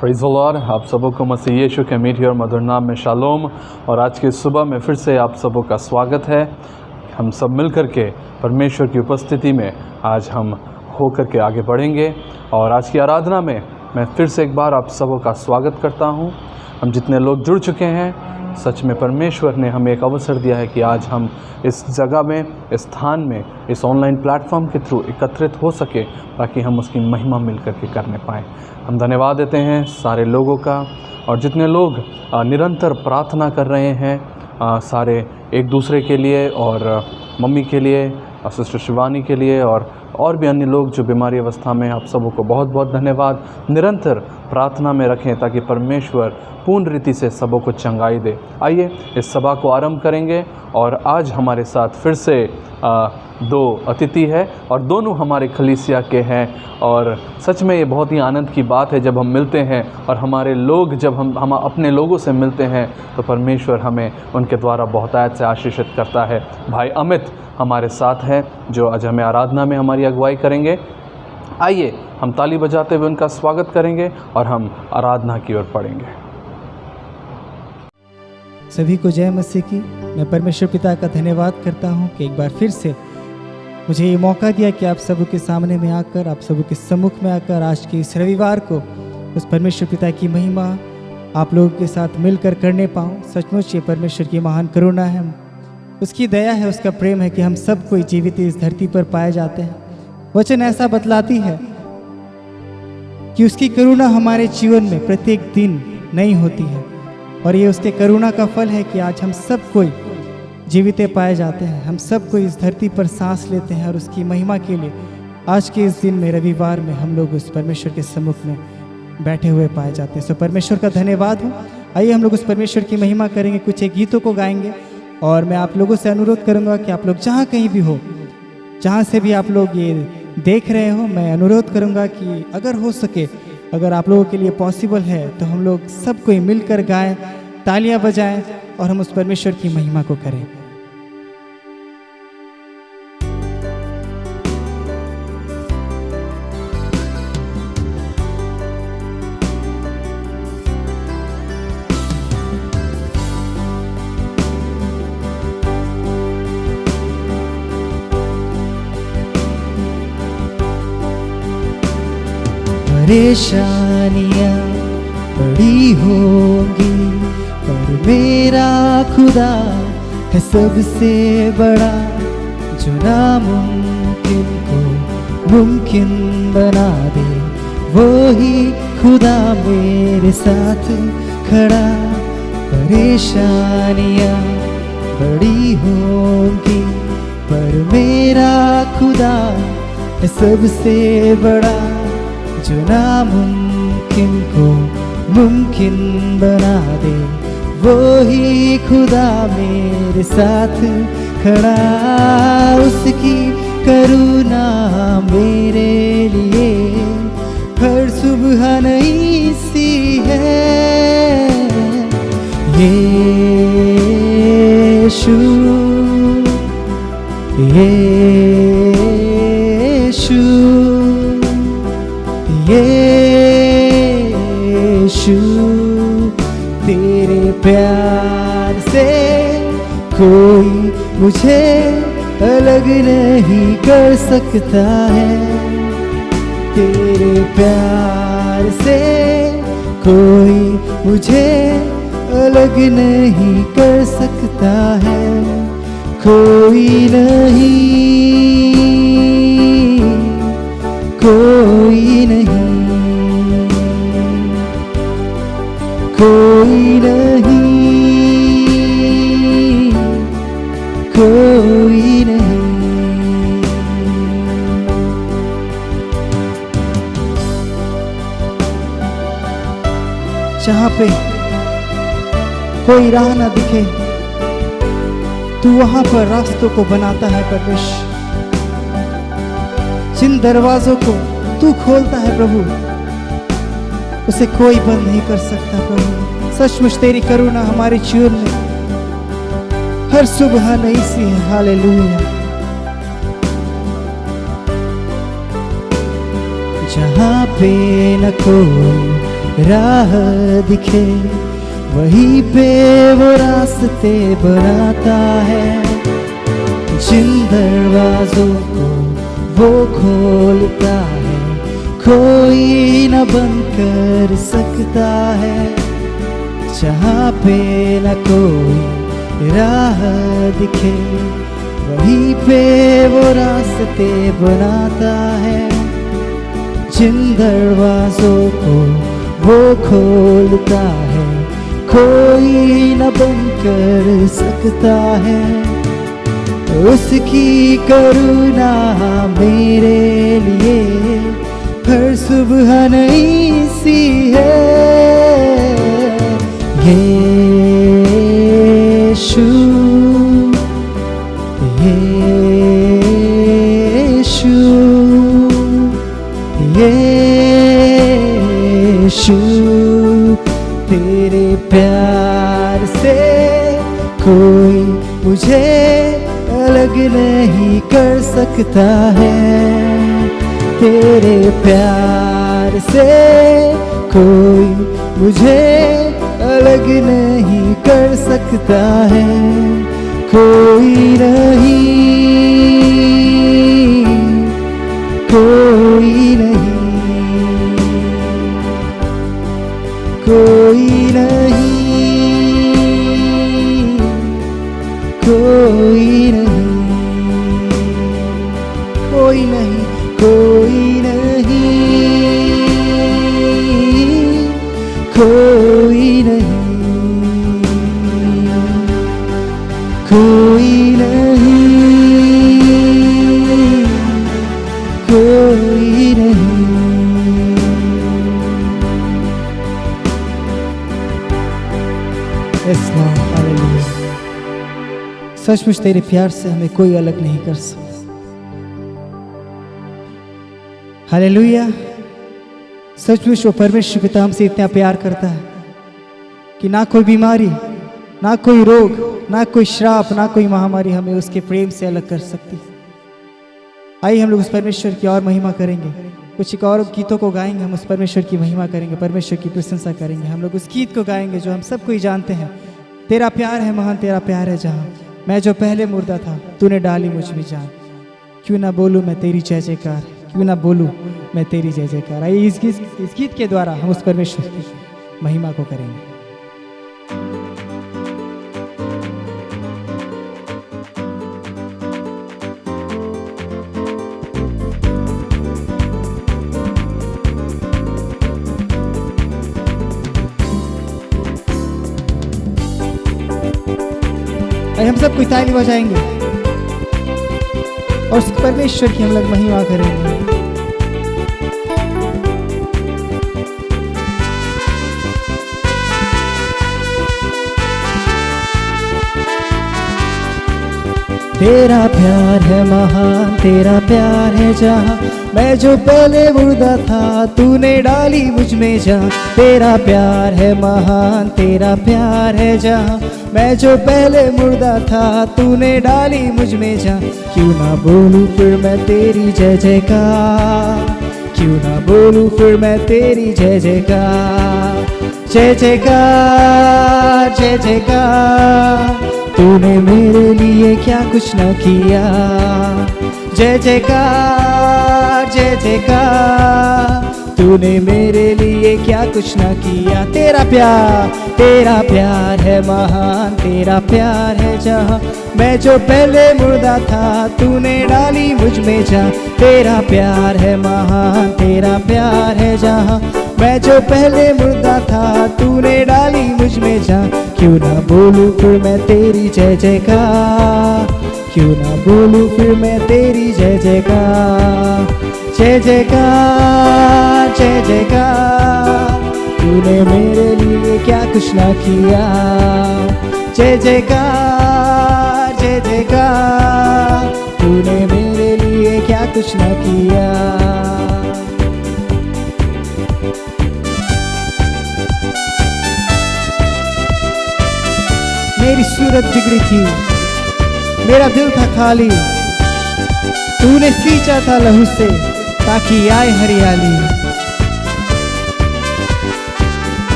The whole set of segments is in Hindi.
Praise the Lord. आप सबों को मसीह यीशु के मीठे और मधुर नाम में शालोम। और आज की सुबह में फिर से आप सबों का स्वागत है। हम सब मिल कर के परमेश्वर की उपस्थिति में आज हम हो कर के आगे बढ़ेंगे। और आज की आराधना में मैं फिर से एक बार आप सबों का स्वागत करता हूं। हम जितने लोग जुड़ चुके हैं, सच में परमेश्वर ने हमें एक अवसर दिया है कि आज हम इस जगह में, इस स्थान में, इस ऑनलाइन प्लेटफॉर्म के थ्रू एकत्रित हो सके ताकि हम उसकी महिमा मिल कर के करने पाएँ। हम धन्यवाद देते हैं सारे लोगों का, और जितने लोग निरंतर प्रार्थना कर रहे हैं, सारे एक दूसरे के लिए और मम्मी के लिए, सिस्टर शिवानी के लिए और भी अन्य लोग जो बीमारी अवस्था में, आप सबों को बहुत बहुत धन्यवाद। निरंतर प्रार्थना में रखें ताकि परमेश्वर पूर्ण रीति से सबों को चंगाई दे। आइए इस सभा को आरंभ करेंगे। और आज हमारे साथ फिर से दो अतिथि है और दोनों हमारे कलीसिया के हैं। और सच में ये बहुत ही आनंद की बात है जब हम मिलते हैं और हमारे लोग, जब हम अपने लोगों से मिलते हैं तो परमेश्वर हमें उनके द्वारा बहुतायत से आशीषित करता है। भाई अमित हमारे साथ हैं जो आज हमें आराधना में हमारी अगुवाई करेंगे। आइए हम ताली बजाते हुए उनका स्वागत करेंगे और हम आराधना की ओर पढ़ेंगे। सभी को जय मसीह की। मैं परमेश्वर पिता का धन्यवाद करता हूं कि एक बार फिर से मुझे ये मौका दिया कि आप सबों के सामने में आकर, आप सबों के सम्मुख में आकर आज के इस रविवार को उस परमेश्वर पिता की महिमा आप लोगों के साथ मिलकर करने पाऊँ। सचमुच ये परमेश्वर की महान करुणा है, उसकी दया है, उसका प्रेम है कि हम सब कोई जीवित इस धरती पर पाए जाते हैं। वचन ऐसा बतलाती है कि उसकी करुणा हमारे जीवन में प्रत्येक दिन नई होती है, और ये उसके करुणा का फल है कि आज हम सब कोई जीवित पाए जाते हैं। हम सब कोई इस धरती पर सांस लेते हैं और उसकी महिमा के लिए आज के इस दिन में, रविवार में, हम लोग उस परमेश्वर के सम्मुख में बैठे हुए पाए जाते हैं। सो परमेश्वर का धन्यवाद हो। आइए हम लोग उस परमेश्वर की महिमा करेंगे, कुछ एक गीतों को गाएंगे। और मैं आप लोगों से अनुरोध करूंगा कि आप लोग जहाँ कहीं भी हो, जहाँ से भी आप लोग ये देख रहे हो, मैं अनुरोध करूंगा कि अगर हो सके, अगर आप लोगों के लिए पॉसिबल है तो हम लोग सब कोई मिलकर गाएं, तालियां बजाएं और हम उस परमेश्वर की महिमा को करें। परेशानियाँ बड़ी होंगी पर मेरा खुदा है सबसे बड़ा, जो नामुमकिन को मुमकिन बना दे, वो ही खुदा मेरे साथ खड़ा। परेशानियाँ बड़ी होंगी पर मेरा खुदा है सबसे बड़ा, जो नामुमकिन को मुमकिन बना दे, वो ही खुदा मेरे साथ खड़ा। उसकी करुणा मेरे लिए हर सुबह नई सी है। यीशु यीशु यीशु, तेरे प्यार से कोई मुझे अलग नहीं कर सकता है। तेरे प्यार से कोई मुझे अलग नहीं कर सकता है। कोई नहीं, कोई नहीं, कोई नहीं, कोई नहीं। जहाँ पे कोई राह ना दिखे, तू वहां पर रास्तों को बनाता है परमेश्वर। जिन दरवाजों को तू खोलता है प्रभु, उसे कोई बंद नहीं कर सकता प्रभु। सचमुच तेरी करुणा हमारे जीवन में हर सुबह नई सी है। हालेलुया। जहाँ पे न कोई राह दिखे, वहीं पे वो रास्ते बनाता है। जिन दरवाजों को वो खोलता है, कोई न बंद कर सकता है। जहाँ पे न कोई राह दिखे, वहीं पे वो रास्ते बनाता है। जिन दरवाजों को वो खोलता है, कोई न बंद कर सकता है। उसकी करुणा मेरे लिए हर सुबह नई सी है। यीशु, यीशु, यीशु, तेरे प्यार से कोई मुझे अलग नहीं कर सकता है। तेरे प्यार से कोई मुझे अलग नहीं कर सकता है। कोई नहीं, कोई नहीं, कोई नहीं, कोई नहीं, कोई नहीं, कोई नहीं, कोई नहीं, कोई नहीं, कोई नहीं। Yes, Lord, hallelujah. सचमुच तेरे प्यार से हमें कोई अलग नहीं कर सकता। हालेलुया। सचमुच वो परमेश्वर पिता हमसे इतना प्यार करता है कि ना कोई बीमारी, ना कोई रोग, ना कोई श्राप, ना कोई महामारी हमें उसके प्रेम से अलग कर सकती। आइए हम लोग उस परमेश्वर की और महिमा करेंगे। कुछ एक और गीतों को गाएंगे, हम उस परमेश्वर की महिमा करेंगे, परमेश्वर की प्रशंसा करेंगे। हम लोग उस गीत को गाएंगे जो हम सबको ही जानते हैं। तेरा प्यार है महान, तेरा प्यार है जहां, मैं जो पहले मुर्दा था तूने डाली मुझ में जान। क्यों ना बोलूं मैं तेरी जय जयकार, क्यों ना बोलूं मैं तेरी जय जयकार। आइए इस गीत के द्वारा हम उस परमेश्वर की महिमा को करेंगे। हम सब कोई ताली बजाएंगे और उस परमेश्वर की हम लोग महिमा करेंगे। तेरा प्यार है महान, तेरा प्यार है जहां, मैं जो पहले मुर्दा था तूने डाली मुझ में जान। तेरा प्यार है महान, तेरा प्यार है जहां, मैं जो पहले मुर्दा था तूने डाली मुझ में जान। क्यों ना बोलूं फिर मैं तेरी जय जयकार, क्यों ना बोलूं फिर मैं तेरी जय जयकार। जय जयकार, जय जयकार, तूने मेरे लिए क्या कुछ न किया। जय जयकार, जय जयकार, तूने मेरे लिए क्या कुछ न किया। तेरा प्यार है महान, तेरा प्यार है जहां, मैं जो पहले मुर्दा था तूने डाली मुझ में जान। तेरा प्यार है महान, तेरा प्यार है जहां, मैं जो पहले मुर्दा था तूने डाली मुझ में जान। क्यों ना बोलूं फिर मैं तेरी जय जयकार, क्यों ना बोलूं फिर मैं तेरी जय जयकार। जय जयकार, जय जयकार, तूने मेरे लिए क्या कुछ ना किया। जय जयकार, जय जयकार, तूने मेरे लिए क्या कुछ ना किया। मेरी सूरत बिगड़ी थी, मेरा दिल था खाली, तूने सींचा था लहू से ताकि आए हरियाली।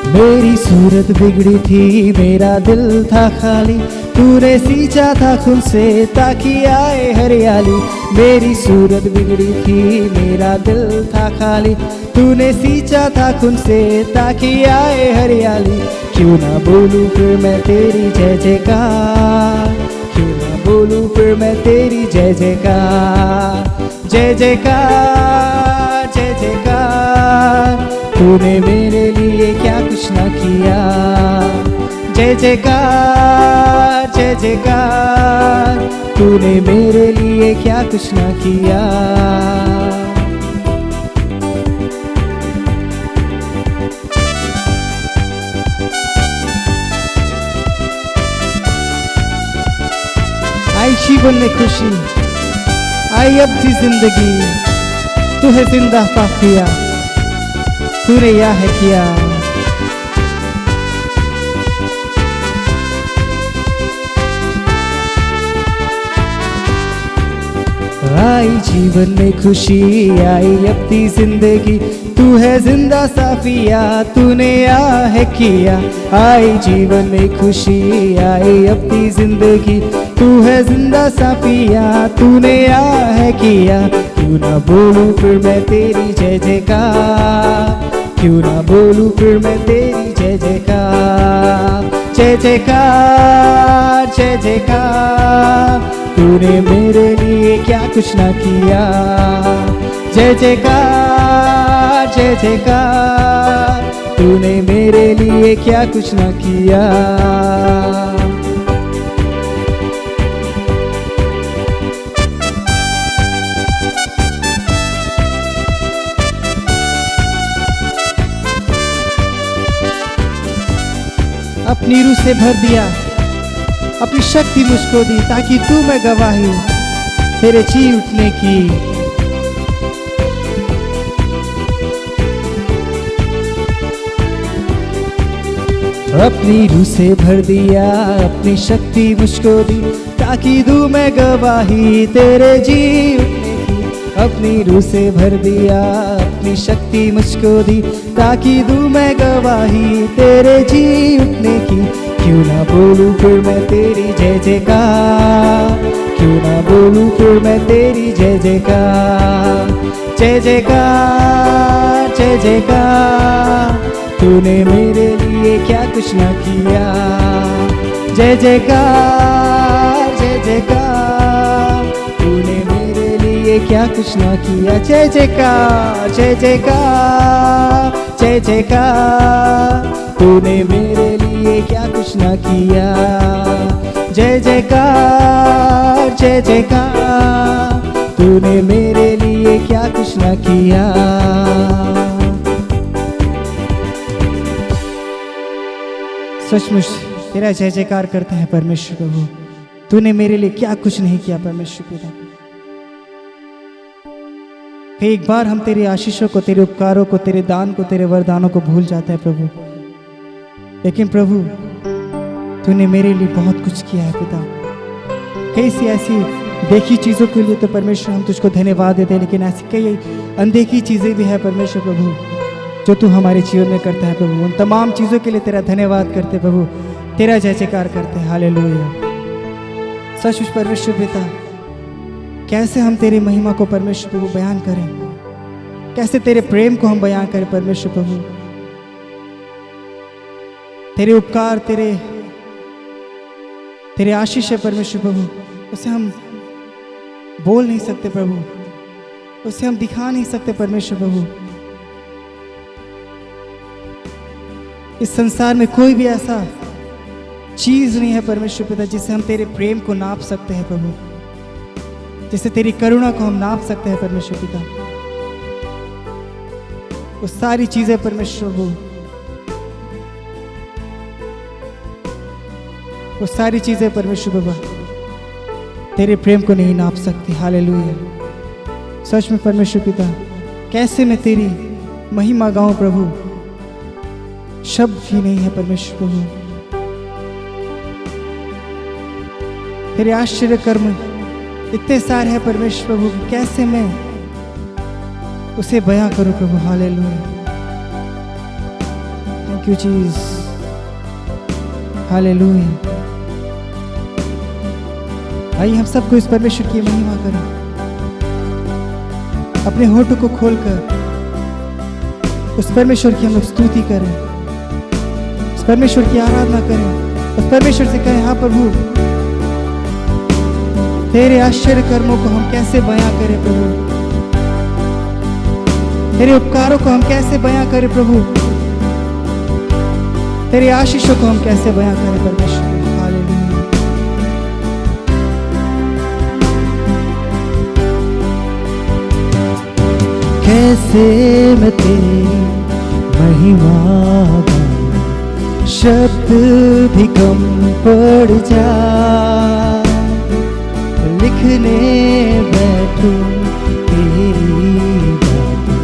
मेरी सूरत बिगड़ी थी, मेरा दिल था खाली, तूने सींचा था खून से ताकि आए हरियाली। मेरी सूरत बिगड़ी थी, मेरा दिल था खाली, तूने सींचा था खून से ताकि आए हरियाली। क्यों ना बोलूं फिर मैं तेरी जय जयकार, क्यों ना बोलूं फिर मैं तेरी जय जयकार। जय जयकार जय जयकार, तूने मेरे लिए क्या कुछ ना किया। जय जयकार जय जयकार, तूने मेरे लिए क्या कुछ ना किया। आई जीवन में खुशी, आई अब थी जिंदगी, तू है जिंदा काफिया, तूने या है किया। आई जीवन में खुशी, आई अब थी जिंदगी, तू है जिंदा साफिया, तूने या है किया। आई जीवन में खुशी, आई अब थी जिंदगी, तू है जिंदा साफिया, तूने या है किया। क्यों ना बोलूं फिर मैं तेरी जय जयकार, क्यों ना बोलूं फिर मैं तेरी जय जयकार। जय जयकार जय जयकार, तूने मेरे लिए क्या कुछ ना किया। जय जयकार जय जयकार, तूने मेरे लिए क्या कुछ ना किया। अपनी रूह से भर दिया, अपनी शक्ति मुझको दी, ताकि तू मैं गवाही तेरे जी उठने की। अपनी रूह से भर दिया, अपनी शक्ति मुझको दी, ताकि दूं मैं गवाही तेरे जी उठने की। अपनी रूह से भर दिया, अपनी शक्ति मुझको दी, ताकि दूं मैं गवाही तेरे जी उठने की। क्यों ना बोलूं फिर मैं तेरी जय जयकार, क्यों ना बोलूं फिर मैं तेरी जय जयकार। जय जयकार जय जयकार, तूने मेरे लिए क्या कुछ ना किया। जय जयकार जय जयकार, तूने मेरे लिए क्या कुछ ना किया। जय जयकार जय जयकार जय जयकार, तूने मेरे लिए क्या कुछ ना किया। जय जयकार जय जयकार, तूने मेरे लिए क्या कुछ ना किया। सचमुच तेरा जय जयकार करते हैं परमेश्वर प्रभु, तूने मेरे लिए क्या कुछ नहीं किया परमेश्वर पिता। कि एक बार हम तेरी आशीषों को, तेरे उपकारों को, तेरे दान को, तेरे वरदानों को भूल जाते हैं प्रभु, लेकिन प्रभु तूने मेरे लिए बहुत कुछ किया है पिता। कई सी ऐसी देखी चीज़ों के लिए तो परमेश्वर हम तुझको धन्यवाद देते हैं, लेकिन ऐसी कई अनदेखी चीज़ें भी है परमेश्वर प्रभु जो तू हमारे जीवन में करता है प्रभु। उन तमाम चीज़ों के लिए तेरा धन्यवाद करते प्रभु, तेरा जय जयकार करते हैं। हालेलुया। सचमुच परमेश्वर पिता, कैसे हम तेरी महिमा को परमेश्वर प्रभु बयान करें, कैसे तेरे प्रेम को हम बयान करें परमेश्वर प्रभु। तेरे उपकार, तेरे आशीष है परमेश्वर प्रभु, उसे हम बोल नहीं सकते प्रभु, उसे हम दिखा नहीं सकते परमेश्वर प्रभु। इस संसार में कोई भी ऐसा चीज नहीं है परमेश्वर पिता जिसे हम तेरे प्रेम को नाप सकते हैं प्रभु, जिसे तेरी करुणा को हम नाप सकते हैं परमेश्वर पिता। वो सारी चीजें परमेश्वर प्रभु, वो सारी चीजें परमेश्वर बाबा तेरे प्रेम को नहीं नाप सकती। हालेलुया। सच में परमेश्वर पिता, कैसे मैं तेरी महिमा गाऊं प्रभु, शब्द भी नहीं है परमेश्वर प्रभु। तेरे आश्चर्य कर्म इतने सारे हैं परमेश्वर प्रभु, कैसे मैं उसे बयां करूं प्रभु। Hallelujah. Thank thank you Jesus, hallelujah. आइए हम सबको इस परमेश्वर की महिमा करें, अपने होठों को खोलकर उस परमेश्वर की हम लोग स्तुति करें, उस परमेश्वर की आराधना करें, उस परमेश्वर से कहें, हाँ प्रभु तेरे आश्चर्य कर्मों को हम कैसे बयां करें प्रभु, तेरे उपकारों को हम कैसे बयां करें प्रभु, तेरे आशीषों को हम कैसे बयां करें परमेश्वर। हालेलुया। कैसे मैं तेरी महिमा गाऊं, शब्द भी कम पड़ जा, लिखने बैठूं तेरी बातें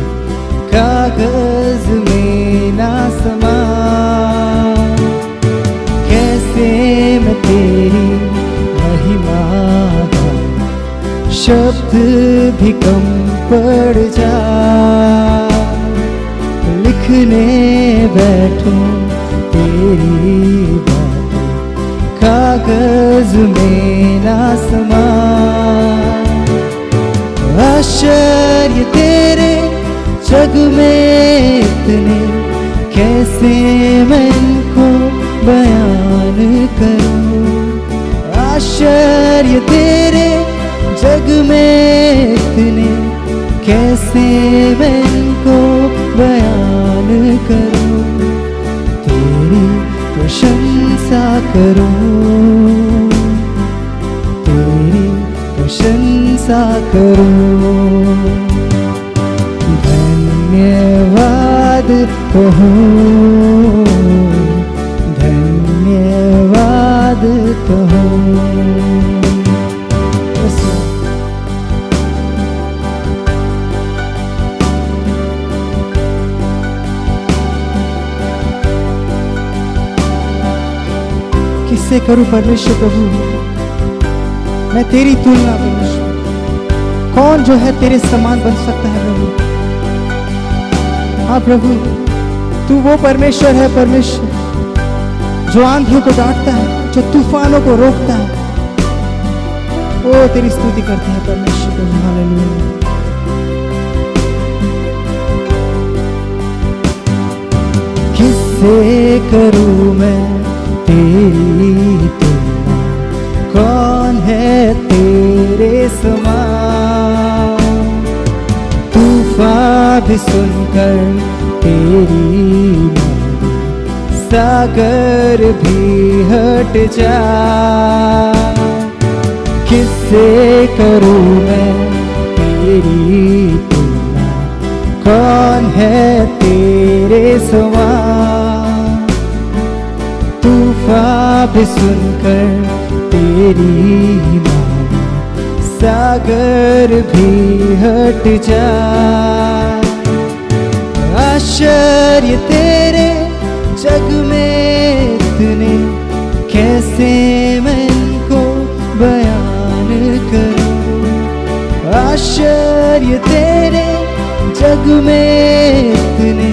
कागज में ना समा। कैसे मैं तेरी महिमा गाऊं, शब्द भी कम पड़ जा, लिखने बैठूं तेरी बातें कागज में ना समा। आश्चर्य तेरे जग में इतने, कैसे मैं इनको बयान करूं। आश्चर्य तेरे जग में इतने, कैसे मैं इनको बयान करूं। तेरी प्रशंसा करूं, तेरी प्रशंसा करूं। धन्यवाद कहूं, धन्यवाद कहूं। किससे करूं परमेश्वर प्रभु, मैं तेरी तुलना परमेश्वर, कौन जो है तेरे समान बन सकता है प्रभु। हाँ प्रभु, तू वो परमेश्वर है परमेश्वर जो आंधियों को डांटता है, जो तूफानों को रोकता है। ओ तेरी स्तुति करते हैं परमेश्वर प्रभु। हालेलुया। किससे करूं मैं तेरी तुलना, कौन है तेरे समान। तूफान भी सुनकर तेरी बानी, सागर भी हट जा। किससे करूं मैं तेरी तुलना, कौन है तेरे समान। तूफान भी सुनकर तेरी बानी, सागर भी हट जा। आश्चर्य तेरे जग में इतने, कैसे मैं इनको बयान करूं। आश्चर्य तेरे जग में इतने,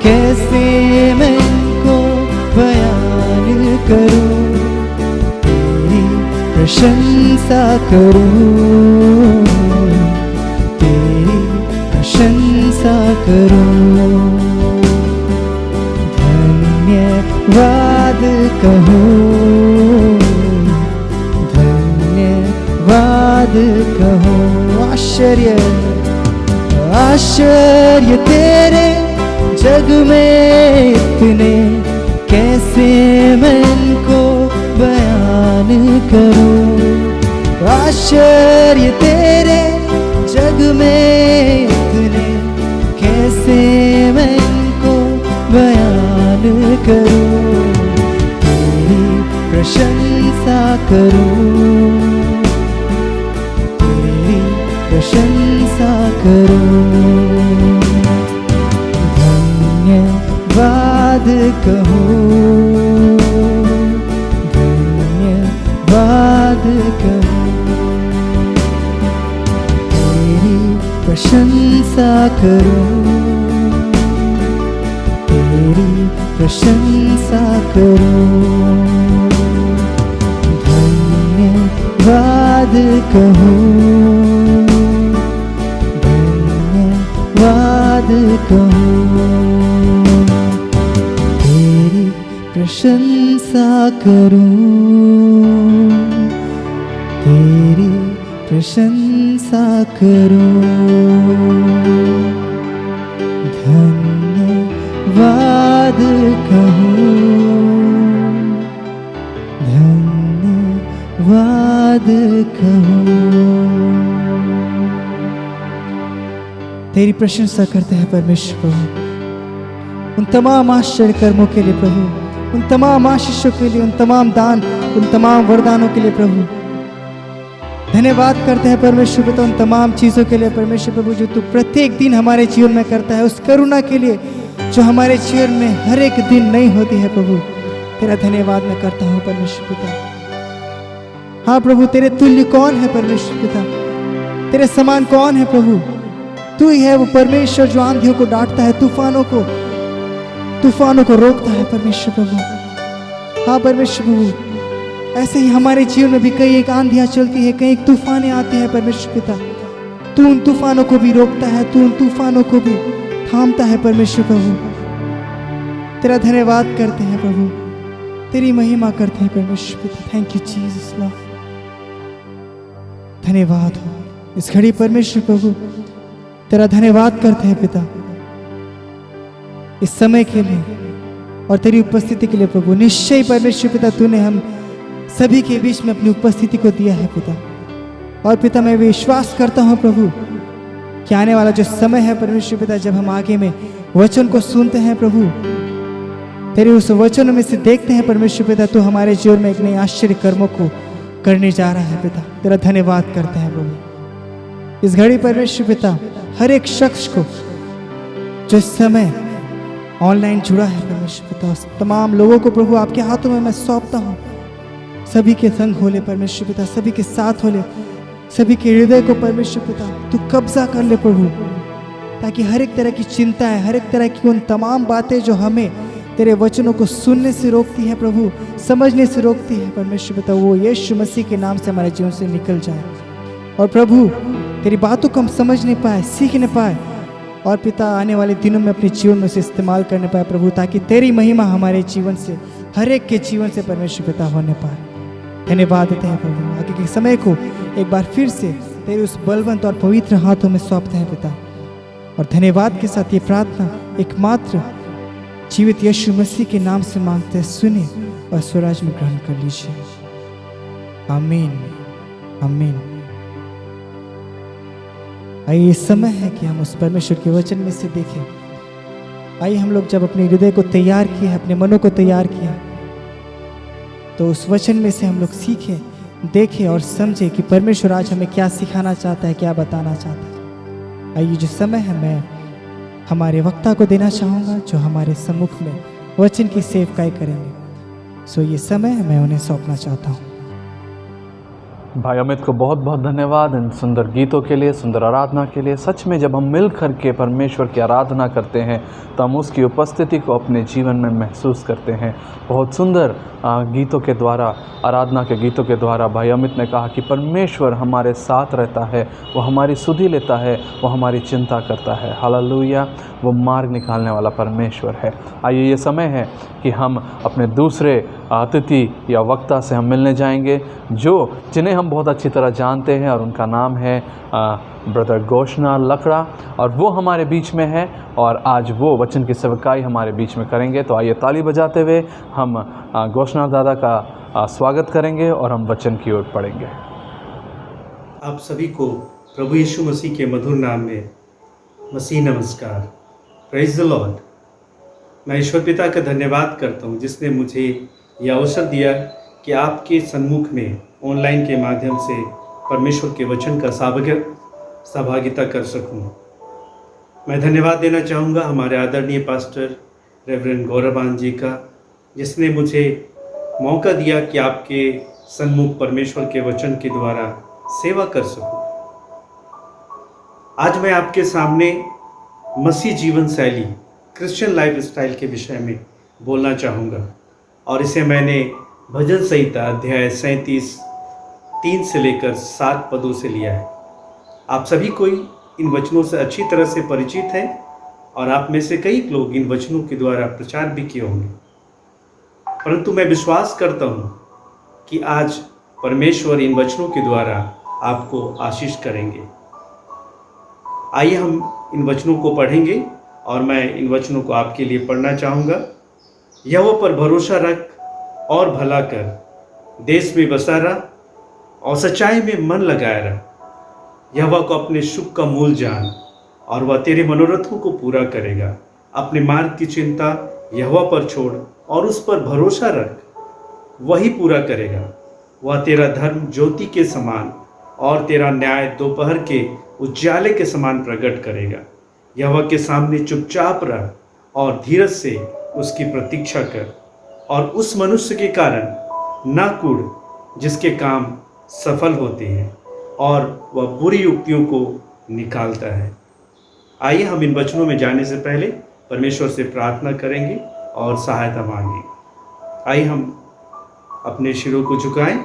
कैसे मैं इनको बयान करूं। तेरी प्रशंसा करूं, तेरी प्रशंसा करूं। धन्यवाद कहूं, धन्यवाद कहूं। आश्चर्य आश्चर्य तेरे जग में इतने, कैसे मैं इनको बयान करूं। आश्चर्य तेरे जग में इतने, कैसे मैं इनको बयान करूं। तेरी प्रशंसा करूं, तेरी प्रशंसा करूं। धन्यवाद कहूं, धन्यवाद कहूं। तेरी प्रशंसा करूं, तेरी तेरी प्रशंसा करूं, धन्यवाद कहूं, धन्यवाद कहूं, तेरी प्रशंसा करूं, तेरी प्रशंसा करूं, धन्यवाद कहूं, धन्यवाद कहूं। तेरी प्रशंसा करते हैं परमेश्वर प्रभु, उन तमाम आश्चर्य कर्मों के लिए प्रभु, उन तमाम आशीषों के लिए, उन तमाम दान, उन तमाम वरदानों के लिए प्रभु। धन्यवाद करते हैं परमेश्वर पिता उन तमाम चीज़ों के लिए परमेश्वर प्रभु जो तू प्रत्येक दिन हमारे जीवन में करता है, उस करुणा के लिए जो हमारे जीवन में हर एक दिन नई होती है प्रभु। तेरा धन्यवाद मैं करता हूँ परमेश्वर पिता। हाँ प्रभु, तेरे तुल्य कौन है परमेश्वर पिता, तेरे समान कौन है प्रभु। तू ही है वो परमेश्वर जो आंधियों को डांटता है, तूफानों को रोकता है परमेश्वर प्रभु। हाँ परमेश्वर प्रभु, ऐसे ही हमारे जीवन में भी कई एक आंधियां चलती है, कई एक तूफानें आते हैं परमेश्वर पिता। तू उन तूफानों को भी रोकता है, तू उन तूफानों को भी थामता है परमेश्वर प्रभु। तेरा धन्यवाद करते हैं प्रभु, तेरी महिमा करते हैं परमेश्वर पिता। Thank you Jesus Lord. धन्यवाद हो इस घड़ी परमेश्वर प्रभु, तेरा धन्यवाद करते हैं पिता इस समय के लिए और तेरी उपस्थिति के लिए प्रभु। निश्चय परमेश्वर पिता तूने हम सभी के बीच में अपनी उपस्थिति को दिया है पिता। और पिता मैं विश्वास करता हूँ प्रभु कि आने वाला जो समय है परमेश्वर पिता, जब हम आगे में वचन को सुनते हैं प्रभु, तेरे उस वचनों में से देखते हैं परमेश्वर पिता, तू हमारे जीवन में एक नए आश्चर्य कर्मों को करने जा रहा है पिता। तेरा धन्यवाद करते हैं प्रभु इस घड़ी परमेश्वर पिता। हर एक शख्स को जो इस समय ऑनलाइन जुड़ा है परमेश्वर पिता, उस तमाम लोगों को प्रभु आपके हाथों में मैं सौंपता हूँ। सभी के संग हो ले परमेश्वर पिता, सभी के साथ हो ले, सभी के हृदय को परमेश्वर पिता तू कब्जा कर ले प्रभु, ताकि हर एक तरह की चिंता है, हर एक तरह की उन तमाम बातें जो हमें तेरे वचनों को सुनने से रोकती है प्रभु, समझने से रोकती है परमेश्वर पिता, वो यीशु मसीह के नाम से हमारे जीवन से निकल जाए। और प्रभु तेरी बातों को हम समझ नहीं पाए, सीख नहीं पाए, और पिता आने वाले दिनों में अपने जीवन में उसे इस्तेमाल करने पाए प्रभु, ताकि तेरी महिमा हमारे जीवन से, हर एक के जीवन से परमेश्वर पिता होने पाए। धन्यवाद देते हैं प्रभु। आगे के समय को एक बार फिर से तेरे उस बलवंत और पवित्र हाथों में सौंपते हैं पिता, और धन्यवाद के साथ ये प्रार्थना एकमात्र जीवित यीशु मसीह के नाम से मांगते हैं, सुने और स्वराज में ग्रहण कर लीजिए। आमीन आमीन। आइए समय है कि हम उस परमेश्वर के वचन में से देखें। आइए हम लोग जब अपने हृदय को तैयार किया, अपने मनों को तैयार किया, तो उस वचन में से हम लोग सीखें, देखें और समझें कि परमेश्वर आज हमें क्या सिखाना चाहता है, क्या बताना चाहता है। आइए जो समय है मैं हमारे वक्ता को देना चाहूँगा, जो हमारे सम्मुख में वचन की सेवकाई करेंगे। सो ये समय है मैं उन्हें सौंपना चाहता हूँ। भाई अमित को बहुत बहुत धन्यवाद इन सुंदर गीतों के लिए, सुंदर आराधना के लिए। सच में जब हम मिल कर के परमेश्वर की आराधना करते हैं तो हम उसकी उपस्थिति को अपने जीवन में महसूस करते हैं। बहुत सुंदर गीतों के द्वारा, आराधना के गीतों के द्वारा भाई अमित ने कहा कि परमेश्वर हमारे साथ रहता है, वो हमारी सुधि लेता है, वो हमारी चिंता करता है। हालेलुया, वो मार्ग निकालने वाला परमेश्वर है। आइए ये समय है कि हम अपने दूसरे अतिथि या वक्ता से हम मिलने जाएंगे, जिन्हें हम बहुत अच्छी तरह जानते हैं, और उनका नाम है ब्रदर घोषणा लकड़ा, और वो हमारे बीच में है और आज वो वचन की सेवकाई हमारे बीच में करेंगे। तो आइए ताली बजाते हुए हम घोषणा दादा का स्वागत करेंगे और हम वचन की ओर पढ़ेंगे। आप सभी को प्रभु यीशु मसीह के मधुर नाम में मसीह नमस्कार। Praise the Lord. मैं ईश्वर पिता का धन्यवाद करता हूँ जिसने मुझे यह अवसर दिया कि आपके सन्मुख में ऑनलाइन के माध्यम से परमेश्वर के वचन का सहभागिता कर सकूं। मैं धन्यवाद देना चाहूँगा हमारे आदरणीय पास्टर रेवरेंड गौरवान जी का, जिसने मुझे मौका दिया कि आपके सन्मुख परमेश्वर के वचन के द्वारा सेवा कर सकूं। आज मैं आपके सामने मसीह जीवन शैली क्रिश्चियन लाइफ स्टाइल के विषय में बोलना चाहूँगा, और इसे मैंने भजन संहिता अध्याय 37 3 से लेकर 7 पदों से लिया है। आप सभी कोई इन वचनों से अच्छी तरह से परिचित हैं और आप में से कई लोग इन वचनों के द्वारा प्रचार भी किए होंगे, परंतु मैं विश्वास करता हूँ कि आज परमेश्वर इन वचनों के द्वारा आपको आशीष करेंगे। आइए हम इन वचनों को पढ़ेंगे और मैं इन वचनों को आपके लिए पढ़ना चाहूँगा। यहोवा पर भरोसा रख और भला कर, देश में बसा रह और सच्चाई में मन लगाया रह। यहोवा को अपने सुख का मूल जान और वह तेरे मनोरथों को पूरा करेगा। अपने मार्ग की चिंता यहोवा पर छोड़ और उस पर भरोसा रख, वही पूरा करेगा। वह तेरा धर्म ज्योति के समान और तेरा न्याय दोपहर के उजाले के समान प्रकट करेगा। यहोवा के सामने चुपचाप रह और धीरज से उसकी प्रतीक्षा कर, और उस मनुष्य के कारण न कुढ़ जिसके काम सफल होते हैं और वह बुरी युक्तियों को निकालता है। आइए हम इन वचनों में जाने से पहले परमेश्वर से प्रार्थना करेंगे और सहायता मांगेंगे। आइए हम अपने सिरों को झुकाएं,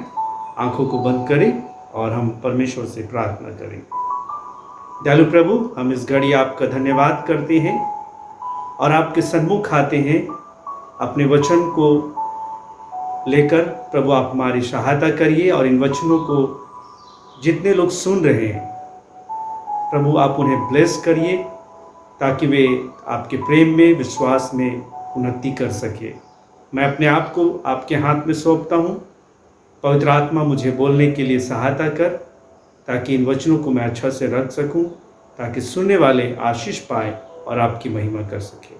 आंखों को बंद करें और हम परमेश्वर से प्रार्थना करें। दयालु प्रभु, हम इस घड़ी आपका धन्यवाद करते हैं और आपके सन्मुख आते हैं अपने वचन को लेकर। प्रभु, आप हमारी सहायता करिए और इन वचनों को जितने लोग सुन रहे हैं प्रभु, आप उन्हें ब्लेस करिए ताकि वे आपके प्रेम में, विश्वास में उन्नति कर सके। मैं अपने आप को आपके हाथ में सौंपता हूँ। पवित्र आत्मा, मुझे बोलने के लिए सहायता कर ताकि इन वचनों को मैं अच्छा से रख सकूं, ताकि सुनने वाले आशीष पाए और आपकी महिमा कर सके।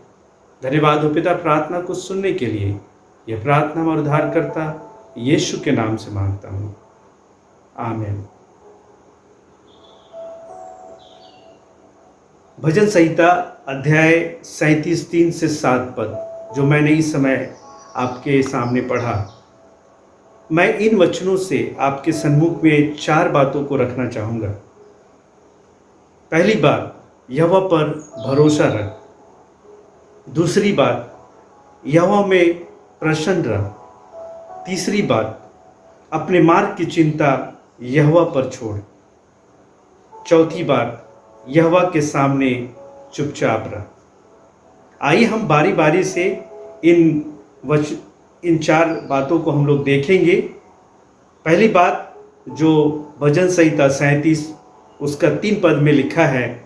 धन्यवाद हो पिता, प्रार्थना को सुनने के लिए। यह प्रार्थना मैं उद्धारकर्ता यीशु के नाम से मांगता हूँ, आमीन। भजन संहिता अध्याय 37 3 से 7 पद जो मैंने इस समय आपके सामने पढ़ा, मैं इन वचनों से आपके सन्मुख में 4 बातों को रखना चाहूँगा। पहली बात, यहोवा पर भरोसा रख। दूसरी बात, यहोवा में प्रसन्न रह। तीसरी बात, अपने मार्ग की चिंता यहोवा पर छोड़। चौथी बात, यहोवा के सामने चुपचाप रह। आइए हम बारी बारी से इन 4 बातों को हम लोग देखेंगे। पहली बात जो भजन संहिता 37 उसका 3 पद में लिखा है,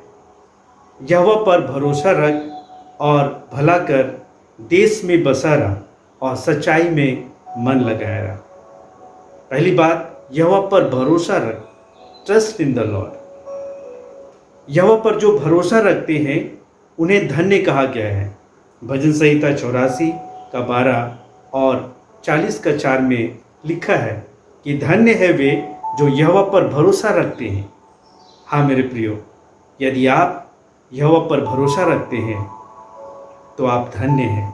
यहोवा पर भरोसा रख और भला कर, देश में बसा रह और सच्चाई में मन लगाया रह। पहली बात, यहोवा पर भरोसा रख, ट्रस्ट इन द लॉर्ड। यहोवा पर जो भरोसा रखते हैं उन्हें धन्य कहा गया है। भजन संहिता 84 का 12 और 40 का 4 में लिखा है कि धन्य है वे जो यहोवा पर भरोसा रखते हैं। हाँ मेरे प्रियो, यदि आप यहोवा पर भरोसा रखते हैं तो आप धन्य हैं।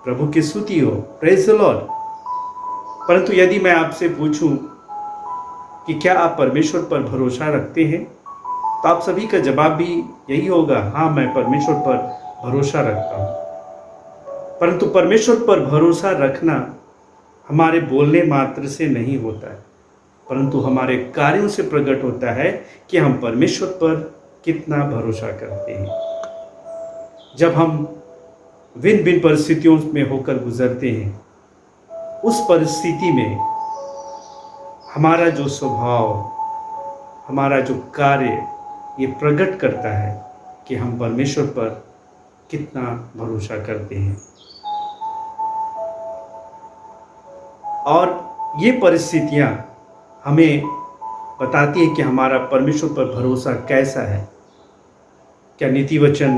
प्रभु की स्तुति हो, प्रेज द लॉर्ड। परंतु यदि मैं आपसे पूछूं कि क्या आप परमेश्वर पर भरोसा रखते हैं, तो आप सभी का जवाब भी यही होगा, हाँ मैं परमेश्वर पर भरोसा रखता हूँ। परंतु परमेश्वर पर भरोसा रखना हमारे बोलने मात्र से नहीं होता है, परंतु हमारे कार्यों से प्रकट होता है कि हम परमेश्वर पर कितना भरोसा करते हैं। जब हम भिन्न भिन्न परिस्थितियों में होकर गुजरते हैं, उस परिस्थिति में हमारा जो स्वभाव, हमारा जो कार्य, ये प्रकट करता है कि हम परमेश्वर पर कितना भरोसा करते हैं। और ये परिस्थितियाँ हमें बताती है कि हमारा परमेश्वर पर भरोसा कैसा है। क्या नीति वचन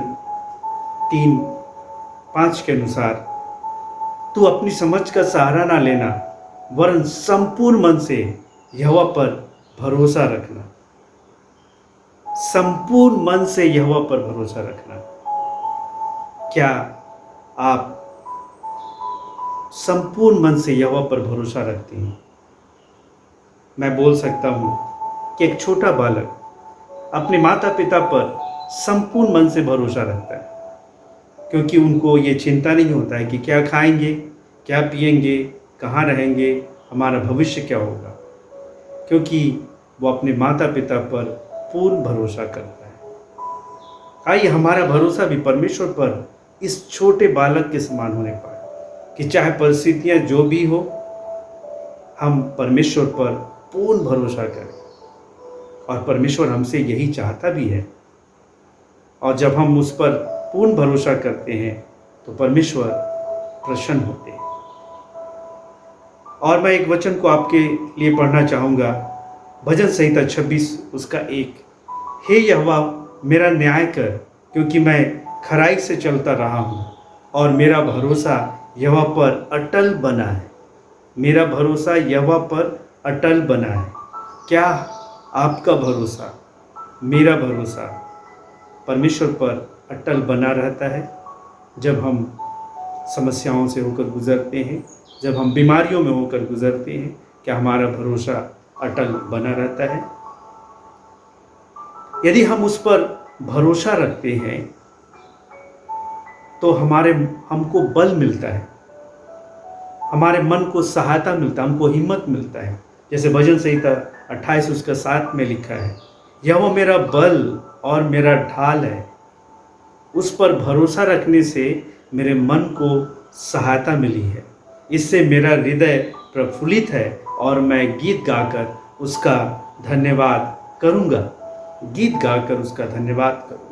3:5 के अनुसार, तू अपनी समझ का सहारा ना लेना, वरन संपूर्ण मन से यहोवा पर भरोसा रखना। संपूर्ण मन से यहोवा पर भरोसा रखना। क्या आप संपूर्ण मन से यहोवा पर भरोसा रखते हैं? मैं बोल सकता हूँ कि एक छोटा बालक अपने माता पिता पर संपूर्ण मन से भरोसा रखता है। क्योंकि उनको ये चिंता नहीं होता है कि क्या खाएंगे, क्या पिएंगे, कहाँ रहेंगे, हमारा भविष्य क्या होगा, क्योंकि वो अपने माता पिता पर पूर्ण भरोसा करता है। आइए हमारा भरोसा भी परमेश्वर पर इस छोटे बालक के समान होने पाए कि चाहे परिस्थितियाँ जो भी हो, हम परमेश्वर पर पूर्ण भरोसा करें। और परमेश्वर हमसे यही चाहता भी है। और जब हम उस पर पूर्ण भरोसा करते हैं तो परमेश्वर प्रसन्न होते हैं। और मैं एक वचन को आपके लिए पढ़ना चाहूँगा, भजन संहिता 26 उसका 1। हे यहोवा मेरा न्याय कर, क्योंकि मैं खराई से चलता रहा हूँ और मेरा भरोसा यहोवा पर अटल बना है। मेरा भरोसा यहोवा पर अटल बना है। क्या आपका भरोसा, मेरा भरोसा परमेश्वर पर अटल बना रहता है? जब हम समस्याओं से होकर गुजरते हैं, जब हम बीमारियों में होकर गुजरते हैं, क्या हमारा भरोसा अटल बना रहता है? यदि हम उस पर भरोसा रखते हैं तो हमको बल मिलता है, हमारे मन को सहायता मिलता है, हमको हिम्मत मिलता है। जैसे भजन संहिता 28 उसका 7 में लिखा है, यहोवा मेरा बल और मेरा ढाल है। उस पर भरोसा रखने से मेरे मन को सहायता मिली है। इससे मेरा हृदय प्रफुल्लित है और मैं गीत गाकर उसका धन्यवाद करूँगा। गीत गाकर उसका धन्यवाद करूँगा।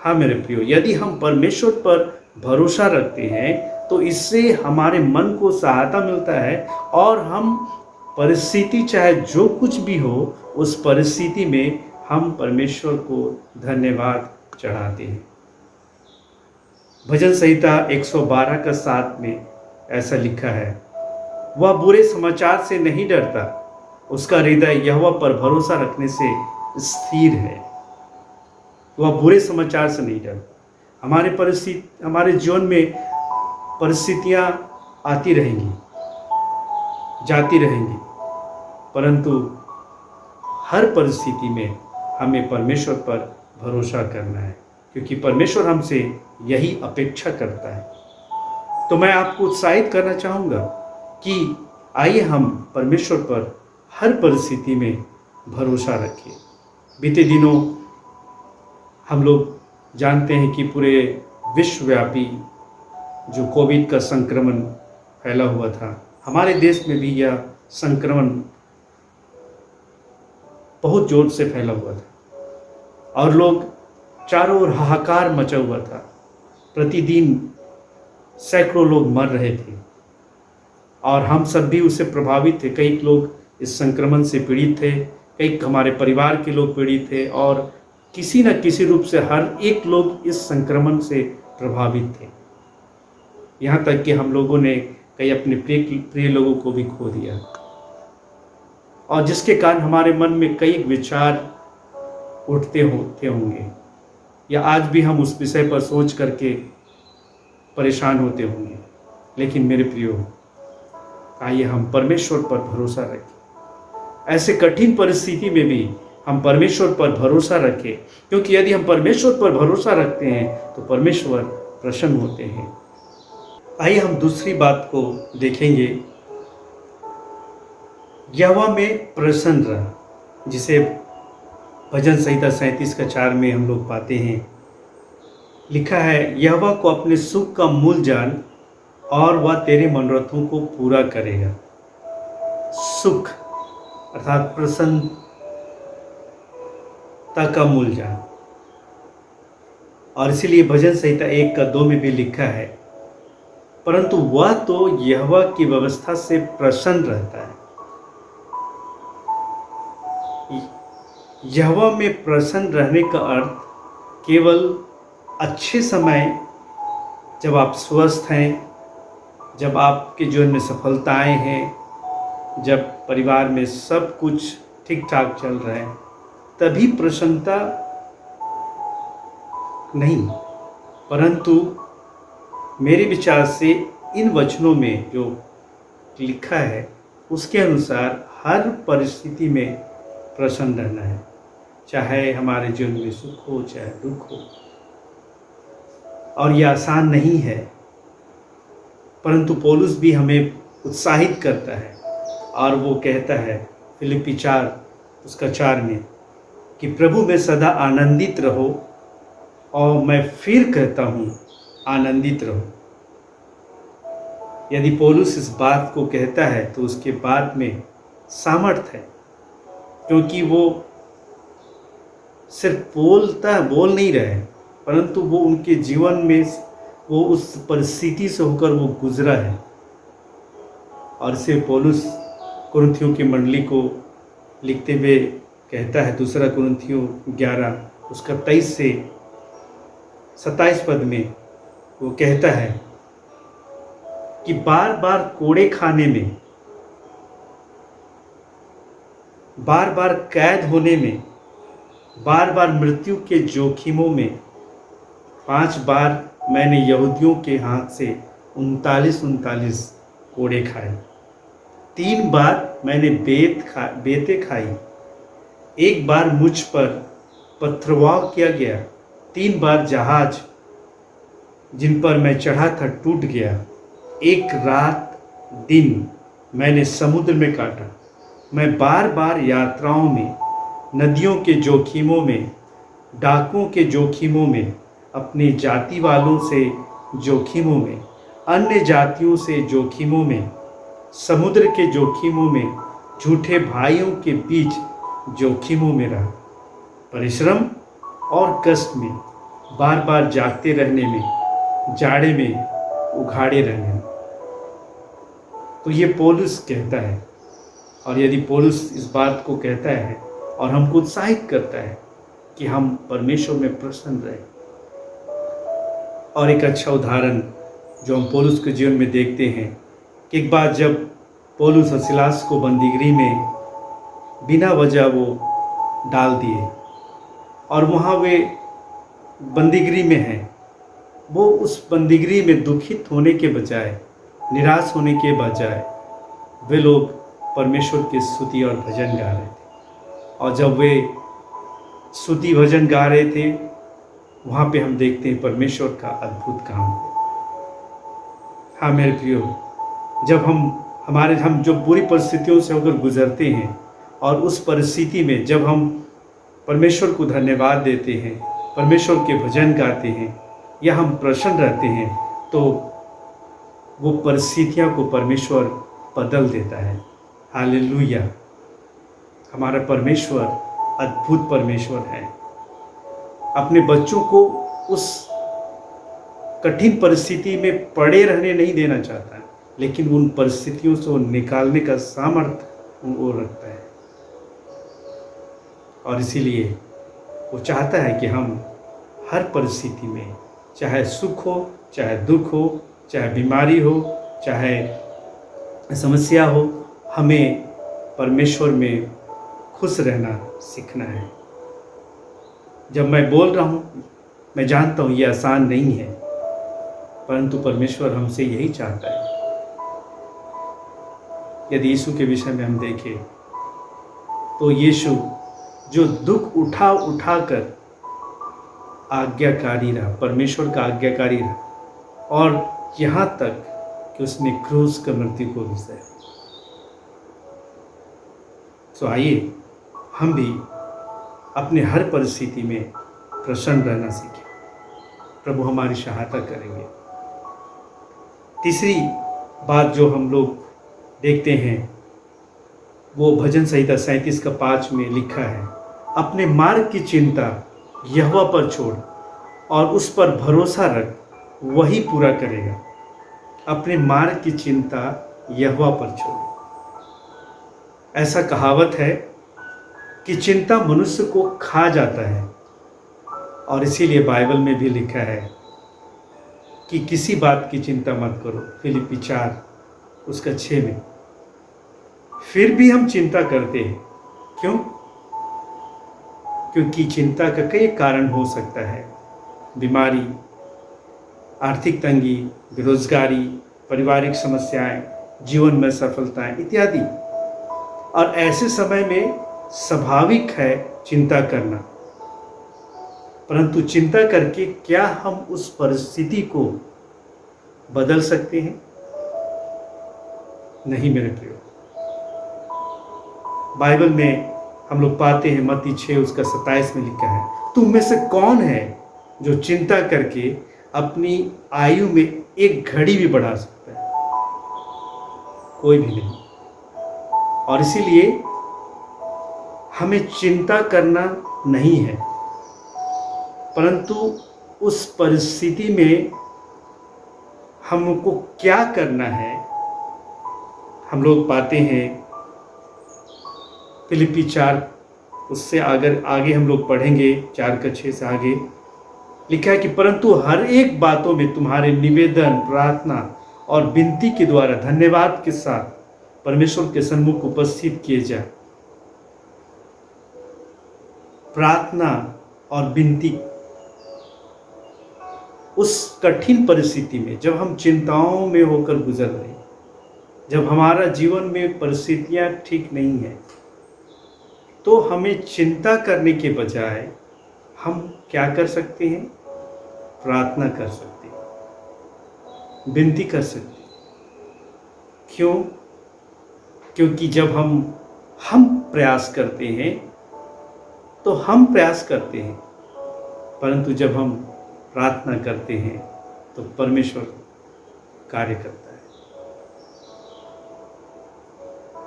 हाँ मेरे प्रियो, यदि हम परमेश्वर पर भरोसा रखते हैं तो इससे हमारे मन को सहायता मिलता है और हम परिस्थिति चाहे जो कुछ भी हो, उस परिस्थिति में हम परमेश्वर को धन्यवाद चढ़ाते हैं। भजन संहिता 112 का 7 में ऐसा लिखा है, वह बुरे समाचार से नहीं डरता, उसका हृदय यहोवा पर भरोसा रखने से स्थिर है। वह बुरे समाचार से नहीं डरता। हमारे जीवन में परिस्थितियाँ आती रहेंगी, जाती रहेंगी, परंतु हर परिस्थिति में हमें परमेश्वर पर भरोसा करना है, क्योंकि परमेश्वर हमसे यही अपेक्षा करता है। तो मैं आपको उत्साहित करना चाहूँगा कि आइए हम परमेश्वर पर हर परिस्थिति में भरोसा रखें। बीते दिनों हम लोग जानते हैं कि पूरे विश्वव्यापी जो कोविड का संक्रमण फैला हुआ था, हमारे देश में भी यह संक्रमण बहुत जोर से फैला हुआ था और लोग चारों ओर हाहाकार मचा हुआ था। प्रतिदिन सैकड़ों लोग मर रहे थे और हम सब भी उससे प्रभावित थे। कई लोग इस संक्रमण से पीड़ित थे, कई हमारे परिवार के लोग पीड़ित थे और किसी न किसी रूप से हर एक लोग इस संक्रमण से प्रभावित थे। यहाँ तक कि हम लोगों ने कई अपने प्रिय लोगों को भी खो दिया और जिसके कारण हमारे मन में कई विचार उठते होंगे या आज भी हम उस विषय पर सोच करके परेशान होते होंगे। लेकिन मेरे प्रियो, आइए हम परमेश्वर पर भरोसा रखें। ऐसे कठिन परिस्थिति में भी हम परमेश्वर पर भरोसा रखें, क्योंकि यदि हम परमेश्वर पर भरोसा रखते हैं तो परमेश्वर प्रसन्न होते हैं। आइए हम दूसरी बात को देखेंगे, यहोवा में प्रसन्न रह, जिसे भजन संहिता 37 का 4 में हम लोग पाते हैं। लिखा है, यहोवा को अपने सुख का मूल जान और वह तेरे मनोरथों को पूरा करेगा। सुख अर्थात प्रसन्नता का मूल जान। और इसीलिए भजन संहिता 1 का 2 में भी लिखा है, परंतु वह तो यहोवा की व्यवस्था से प्रसन्न रहता है। यहोवा में प्रसन्न रहने का अर्थ केवल अच्छे समय, जब आप स्वस्थ हैं, जब आपके जीवन में सफलताएं हैं, जब परिवार में सब कुछ ठीक ठाक चल रहा है, तभी प्रसन्नता नहीं, परंतु मेरे विचार से इन वचनों में जो लिखा है उसके अनुसार हर परिस्थिति में प्रसन्न रहना है, चाहे हमारे जीवन में सुख हो चाहे दुख हो। और यह आसान नहीं है, परंतु पौलुस भी हमें उत्साहित करता है और वो कहता है फिलिप्पी 4:4 में कि प्रभु में सदा आनंदित रहो, और मैं फिर कहता हूँ आनंदित रहो। यदि पौलुस इस बात को कहता है तो उसके बाद में सामर्थ्य है, क्योंकि वो सिर्फ बोल नहीं रहे, परंतु वो उनके जीवन में वो उस परिस्थिति से होकर वो गुजरा है। और इसे पौलुस कुरिन्थियों की मंडली को लिखते हुए कहता है, 2 कुरिन्थियों 11:23 से 27 पद में वो कहता है कि बार बार कोड़े खाने में, बार बार कैद होने में, बार बार मृत्यु के जोखिमों में 5 बार मैंने यहूदियों के हाथ से 39 कोड़े खाए। 3 बार मैंने बेतें खाई। 1 बार मुझ पर पथरवाह किया गया। 3 बार जहाज जिन पर मैं चढ़ा था टूट गया। 1 रात दिन मैंने समुद्र में काटा। मैं बार बार यात्राओं में, नदियों के जोखिमों में, डाकुओं के जोखिमों में, अपनी जाति वालों से जोखिमों में, अन्य जातियों से जोखिमों में, समुद्र के जोखिमों में, झूठे भाइयों के बीच जोखिमों में रहा। परिश्रम और कष्ट में, बार बार जागते रहने में, जाड़े में, उघाड़े रहने में। तो ये पौलुस कहता है, और यदि पौलुस इस बात को कहता है और हमको उत्साहित करता है कि हम परमेश्वर में प्रसन्न रहें। और एक अच्छा उदाहरण जो हम पौलुस के जीवन में देखते हैं कि एक बार जब पौलुस और सिलास को बंदीगृह में बिना वजह वो डाल दिए और वहाँ वे बंदीगृह में हैं, वो उस बंदीगृह में दुखित होने के बजाय, निराश होने के बजाय वे लोग परमेश्वर की स्तुति और भजन गा रहे थे। और जब वे स्तुति भजन गा रहे थे, वहाँ पे हम देखते हैं परमेश्वर का अद्भुत काम। हाँ मेरे प्रियो, जब हम जो बुरी परिस्थितियों से होकर गुजरते हैं और उस परिस्थिति में जब हम परमेश्वर को धन्यवाद देते हैं, परमेश्वर के भजन गाते हैं या हम प्रसन्न रहते हैं, तो वो परिस्थितियों को परमेश्वर बदल देता है। हालेलुया! हमारा परमेश्वर अद्भुत परमेश्वर है। अपने बच्चों को उस कठिन परिस्थिति में पड़े रहने नहीं देना चाहता, लेकिन उन परिस्थितियों से वो निकालने का सामर्थ्य वो रखता है। और इसीलिए वो चाहता है कि हम हर परिस्थिति में, चाहे सुख हो, चाहे दुख हो, चाहे बीमारी हो, चाहे समस्या हो, हमें परमेश्वर में खुश रहना सीखना है। जब मैं बोल रहा हूँ, मैं जानता हूँ ये आसान नहीं है, परंतु परमेश्वर हमसे यही चाहता है। यदि यीशु के विषय में हम देखें तो यीशु जो दुख उठा कर आज्ञाकारी रहा, परमेश्वर का आज्ञाकारी रहा, और यहाँ तक कि उसने क्रूस का मृत्यु को भी सहा। तो आइए हम भी अपने हर परिस्थिति में प्रसन्न रहना सीखें। प्रभु हमारी सहायता करेंगे। तीसरी बात जो हम लोग देखते हैं वो भजन संहिता 37:5 में लिखा है, अपने मार्ग की चिंता यहोवा पर छोड़ और उस पर भरोसा रख, वही पूरा करेगा। अपने मार्ग की चिंता यहोवा पर छोड़। ऐसा कहावत है कि चिंता मनुष्य को खा जाता है, और इसीलिए बाइबल में भी लिखा है कि किसी बात की चिंता मत करो, फिलिप्पी 4:6 में। फिर भी हम चिंता करते हैं, क्यों? क्योंकि चिंता का कई कारण हो सकता है। बीमारी, आर्थिक तंगी, बेरोजगारी, पारिवारिक समस्याएं, जीवन में सफलताएं इत्यादि। और ऐसे समय में स्वाभाविक है चिंता करना। परंतु चिंता करके क्या हम उस परिस्थिति को बदल सकते हैं? नहीं मेरे प्रियो। बाइबल में हम लोग पाते हैं, मत्ती 6 उसका 27 में लिखा है, तुम में से कौन है जो चिंता करके अपनी आयु में एक घड़ी भी बढ़ा सकता है? कोई भी नहीं। और इसीलिए हमें चिंता करना नहीं है, परंतु उस परिस्थिति में हमको क्या करना है। हम लोग पाते हैं फिलिप्पी 4 उससे आगे हम लोग पढ़ेंगे, 4:6 से आगे लिखा है कि परंतु हर एक बातों में तुम्हारे निवेदन, प्रार्थना और विनती के द्वारा धन्यवाद के साथ परमेश्वर के सन्मुख उपस्थित किए जाए। प्रार्थना और विनती उस कठिन परिस्थिति में, जब हम चिंताओं में होकर गुजर रहे हैं, जब हमारा जीवन में परिस्थितियां ठीक नहीं है, तो हमें चिंता करने के बजाय हम क्या कर सकते हैं? प्रार्थना कर सकते हैं, विनती कर सकते हैं। क्यों? क्योंकि जब हम प्रयास करते हैं तो हम प्रयास करते हैं, परंतु जब हम प्रार्थना करते हैं तो परमेश्वर कार्य करता है।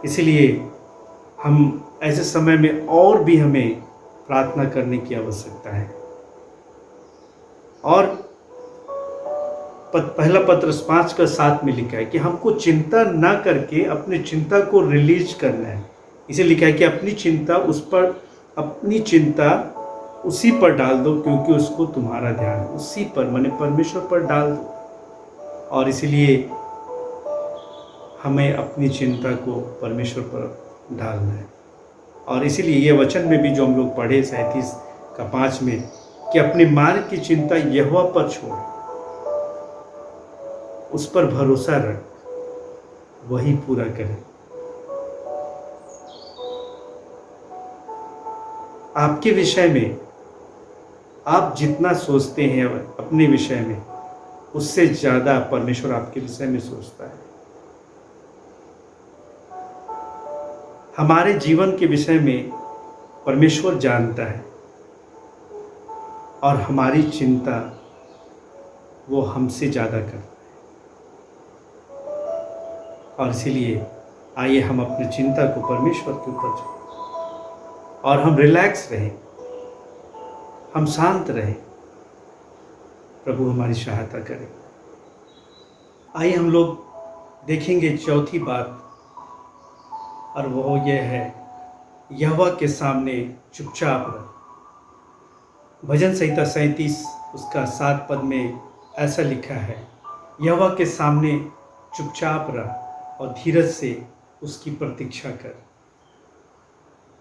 इसलिए हम ऐसे समय में और भी हमें प्रार्थना करने की आवश्यकता है। और पहला पत्रस 5:7 में लिखा है कि हमको चिंता ना करके अपनी चिंता को रिलीज करना है। इसे लिखा है कि अपनी चिंता उसी पर डाल दो, क्योंकि उसको तुम्हारा ध्यान उसी पर, माने परमेश्वर पर डाल दो। और इसलिए हमें अपनी चिंता को परमेश्वर पर डालना है। और इसीलिए ये वचन में भी जो हम लोग पढ़े 37:5 में, कि अपने मार्ग की चिंता यहोवा पर छोड़, उस पर भरोसा रख, वही पूरा करे। आपके विषय में आप जितना सोचते हैं अपने विषय में, उससे ज़्यादा परमेश्वर आपके विषय में सोचता है। हमारे जीवन के विषय में परमेश्वर जानता है, और हमारी चिंता वो हमसे ज़्यादा करता है। और इसीलिए आइए हम अपनी चिंता को परमेश्वर के ऊपर छोड़ें और हम रिलैक्स रहें, हम शांत रहें। प्रभु हमारी सहायता करें। आइए हम लोग देखेंगे चौथी बात, और वो ये है, यहोवा के सामने चुपचाप रह। भजन संहिता 37 उसका 7 पद में ऐसा लिखा है, यहोवा के सामने चुपचाप रह और धीरज से उसकी प्रतीक्षा कर।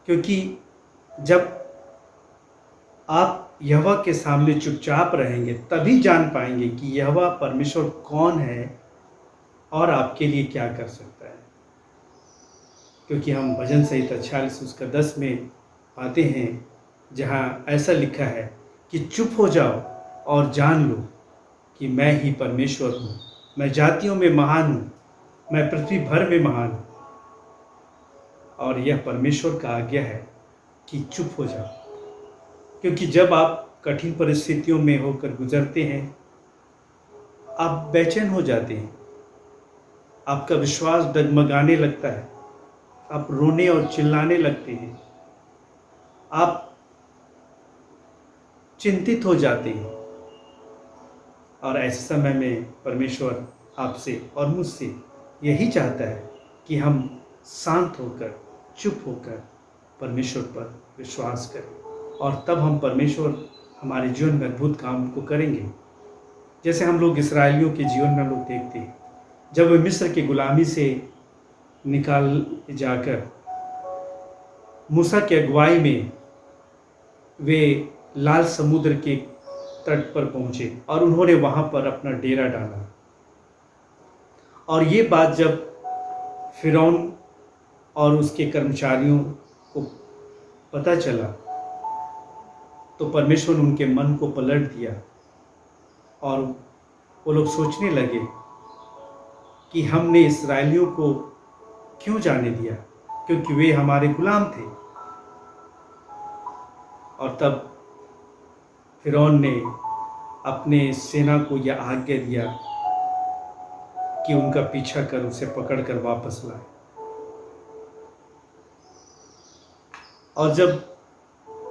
क्योंकि जब आप यहोवा के सामने चुपचाप रहेंगे, तभी जान पाएंगे कि यहोवा परमेश्वर कौन है और आपके लिए क्या कर सकता है। क्योंकि हम भजन संहिता 46 उसका 10 में पाते हैं, जहाँ ऐसा लिखा है कि चुप हो जाओ और जान लो कि मैं ही परमेश्वर हूँ। मैं जातियों में महान हूँ, मैं पृथ्वी भर में महान हूँ। और यह परमेश्वर का आज्ञा है कि चुप हो जाओ। क्योंकि जब आप कठिन परिस्थितियों में होकर गुजरते हैं, आप बेचैन हो जाते हैं, आपका विश्वास डगमगाने लगता है, आप रोने और चिल्लाने लगते हैं, आप चिंतित हो जाते हैं। और ऐसे समय में परमेश्वर आपसे और मुझसे यही चाहता है कि हम शांत होकर, चुप होकर परमेश्वर पर विश्वास करें, और तब हम परमेश्वर हमारे जीवन में अद्भुत काम को करेंगे। जैसे हम लोग इस्राएलियों के जीवन में हम लोग देखते हैं, जब वे मिस्र की गुलामी से निकाल जाकर मूसा की अगुवाई में वे लाल समुद्र के तट पर पहुंचे और उन्होंने वहां पर अपना डेरा डाला। और ये बात जब फिरौन और उसके कर्मचारियों को पता चला, तो परमेश्वर ने उनके मन को पलट दिया और वो लोग सोचने लगे कि हमने इस्राएलियों को क्यों जाने दिया, क्योंकि वे हमारे गुलाम थे। और तब फिरौन ने अपने सेना को यह आज्ञा दिया कि उनका पीछा कर उसे पकड़कर वापस लाए। और जब